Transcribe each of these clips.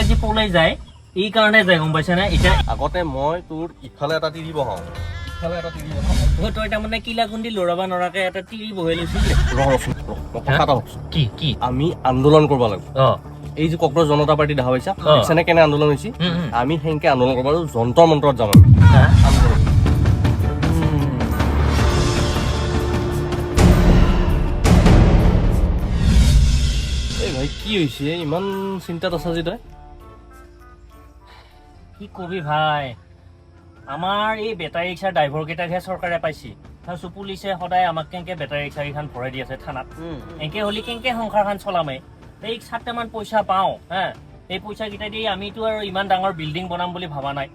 তিৰিগিলাক যে পলাই যায় এই কাৰণে যায় গম পাইছা না এটা আগতে মই তোৰ ইফালে এটা তিৰি বহাও ইফালে এটা তিৰি বহাও তই তাৰমানে কিলা খুন্দি লৰাবা নৰাকে এটা তিৰি বহাই লৈছিলি কথা এটা কি কি আমি আন্দোলন কৰিব লাগিব এই যে কক্ৰজ জনতা পাৰ্টি দেখা পাইছা দেখিছানে কেনে আন্দোলন হৈছে আমি সেনেকে আন্দোলন কৰিব লাগিব যন্তৰ মন্ত্ৰত যাম আমি আন্দোলন এই ভাই কি হৈছে ইমান চিন্তাত আছা যে তই কি কবি ভাই আমাৰ এই বেটাৰী ৰিক্সাৰ ড্ৰাইভাৰ কেইটাকহে চৰকাৰে পাইছে তাৰপিছত পুলিচে সদায় আমাক কেনেকে বেটাৰী ৰিক্সা কেইখন ভৰাই দি আছে থানাত এনেকে হ'লে কেনেকে সংসাৰখন চলামে এই 7 মান পইচা পাওঁ হা এই পইচা কেইটা দি আমিতো আৰু ইমান ডাঙৰ বিল্ডিং বনাম বুলি ভাবা নাই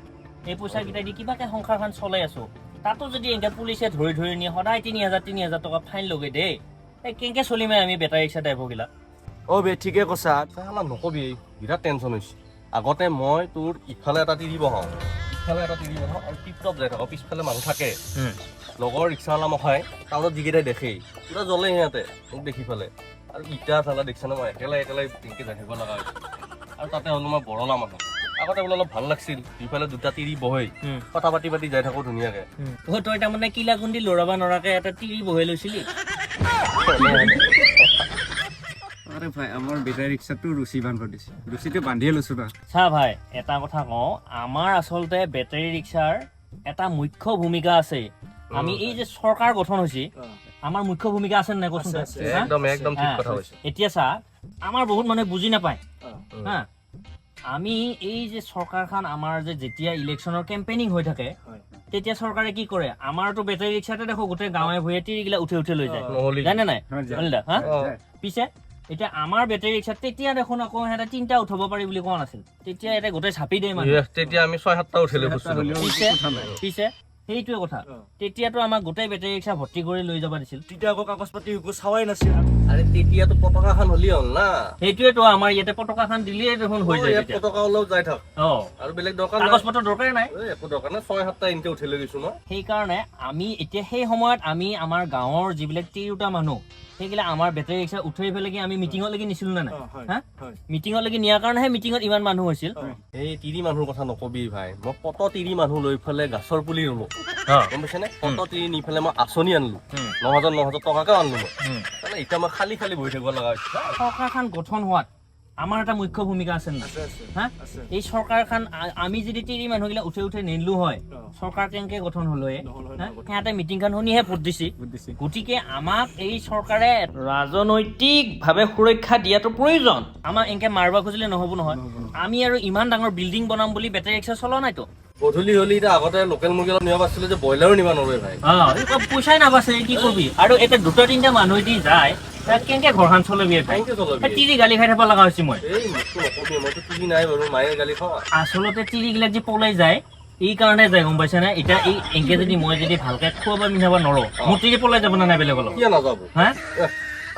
এই পইচা কেইটা দি কিবাকে সংসাৰখন চলাই আছো তাতো যদি এনেকে পুলিচে ধৰি ধৰি নিয়ে সদায় 3000 টকা ফাইন লগে দেই এই কেনেকে চলিমে আমি বেটাৰী ৰিক্সা ড্ৰাইভাৰ গিলা অ বে ঠিকে কৈছা নকবি বিৰাট টেনশ্যন হৈছে আগতে মই তোৰ ইফালে এটা তিৰি বহাও ইফালে এটা তিৰি বহাও আৰু টিপটপ যাই থাকো পিছফালে মানুহ থাকে লগৰ ৰিক্সাৱালা মখাই টাউনত যিকেইটাই দেখেই পুৰা জ্বলে সিহঁতে মোক দেখি পেলাই আৰু ইটা চালা দেখিছা ন মই একেলাই তেনেকৈ যাই থাকিব লগা হৈছে আৰু তাতে হ'লো মই বৰলা মানুহ আগতে বোলে অলপ ভাল লাগছিল দুইফালে দুটা তিৰি বহে কথা পাতি যাই থাকো ধুনীয়াকে তই তাৰমানে কিলা খুন্দি লৰাবা নৰাকে এটা তিৰি বহাই লৈছিলি আরে ভাই আমার বেটারি রিক্সাটো রুচি বান্ধ দিছে রুচিটো বান্ধিয়ে লৈছো না চা ভাই এটা কথা কওঁ আমাৰ আচলতে বেটাৰী ৰিক্সাৰ এটা মুখ্য ভূমিকা আছে আমি এই যে চৰকাৰ গঠন হৈছে আমাৰ মুখ্য ভূমিকা আছে নাই কোচোন একদম ঠিক কথা কৈছে এতিয়া চা আমাৰ বহুত মানুহে বুজি নাপায় হা আমি এই যে চৰকাৰখন আমাৰ যে যেতিয়া ইলেকশ্যনৰ কেম্পেইনিং হৈ থাকে তেতিয়া চৰকাৰে কি কৰে আমাৰতো বেটাৰী ৰিক্সাতে দেখো গোটেই গাঁৱে ভূঞে তিৰিগিলা উঠি লৈ যায় জানে নাই হা পিছে এতিয়া আমাৰ বেটাৰী ৰিক্সাত তেতিয়া দেখোন আকৌ এটা 3টা উঠাব পাৰি বুলি কোৱা নাছিল তেতিয়া এটা গোটেই ছাপি দেই মানে তেতিয়া আমি 6-7টা উঠিলে পিছে সেইটোৱে কথা তেতিয়াতো আমাক গোটেই বেটাৰী ৰিক্সা ভৰ্তি কৰি লৈ যাব দিছিল তেতিয়া আকৌ কাগজ পাতি চাৱাই নাছিল আৰে তেতিয়াতো পতাকাখন হলি হ'ল না সেইটোৱেতো আমাৰ ইয়াতে পতাকাখন দিলেই দেখোন হৈ যায় তেতিয়া পতাকা অলপ যাই থাক আৰু বেলেগ দৰকাৰ কাগজ পত্ৰ দৰকাৰে নাই একো দৰকাৰ নাই 6-7টা ইনকে উঠিলে দিছো ন সেইকাৰণে আমি এতিয়া সেই সময়ত আমি আমাৰ গাঁৱৰ যিবিলাক তিৰোতা মানুহ সেইগিলা আমাৰ বেটাৰী ৰিক্সা উঠাই পেলাই আমি মিটিঙলৈকে নিছিলো না নাই হা মিটিঙলৈকে নিয়াৰ কাৰণেহে মিটিঙত ইমান মানুহ হৈছিল এই তিৰি মানুহৰ কথা নকবি ভাই মই কত তিৰি মানুহ লৈ পেলে গাছৰ পুলি ৰুলো গম পাইছানে কত তিৰি নি পেলে মই আঁচনি আনিলো 9,000 টকাকে আনিলো মই এতিয়া মই খালি বহি থাকিব লগা হৈছে চৰকাৰখন গঠন হোৱাত আমাৰ এটা মুখ্য ভূমিকা আছে না হা এই চৰকাৰখন আমি যদি তিৰি মানুহগিলা উঠে নিলো হয় চৰকাৰ কেনেকে গঠন হলে সিহঁতে মিটিংখন শুনিহে ভোট দিছে গতিকে আমাক এই চৰকাৰে ৰাজনৈতিকভাৱে সুৰক্ষা দিয়াটো প্ৰয়োজন আমাক এনেকে মাৰিব খুজিলে নহ'ব নহয় আমি আৰু ইমান ডাঙৰ বিল্ডিং বনাম বুলি বেটাৰী ৰিক্সা চলোৱা নাইতো গধূলি হলি এতিয়া আগতে লোকেল মুৰ্গী অলপ নিব পাৰছিলে যে ব্ৰইলাৰো নিব নোৱাৰে ভাই পইচাই নাবাচে কি কৰিবি আৰু এতিয়া 2-3টা মানুহ দি যায় কেনেকে ঘৰখন চলাবি তিৰি গালি খাই থাকিব লগা হৈছে মই আচলতে তিৰিগিলাক যে পলাই যায় এই কাৰণে যায় গম পাইছা নে এতিয়া এই এনেকে যদি মই যদি ভালকে খোৱাব মিলাব নোৱাৰো মোৰ তিৰি পলাই যাব নাই বেলেগ অলপ হা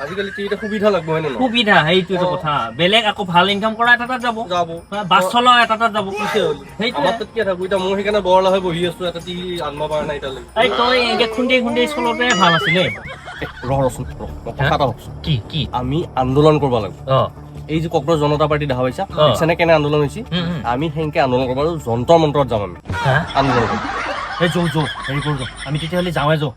আজিকালি তিৰিটা সুবিধা লাগব হয় না সুবিধা সেইটোটো কথা বেলেগ আকৌ ভাল ইনকাম কৰা এটা যাব বাছ চলোৱা এটা যাব পিছে হ'ল আমাৰ তাত কি থাকো এতিয়া মই সেইকাৰণে বৰলা হৈ বহি আছো এটা তিৰি আনব পৰা নাই এটালৈ এই তই এনেকে খুন্দি চলোৱাতে ভাল আছিলে কি আমি আন্দোলন কৰিব লাগিব এই যে কক্ৰজ জনতা পাৰ্টি দেখা পাইছা দেখিছানে কেনে আন্দোলন হৈছে আমি সেনেকে আন্দোলন কৰিব লাগিব যন্তৰ মন্ত্ৰত যাম আমি আন্দোলন হেৰি কৰো আমি তেতিয়াহ'লে যাওঁৱে যাওঁ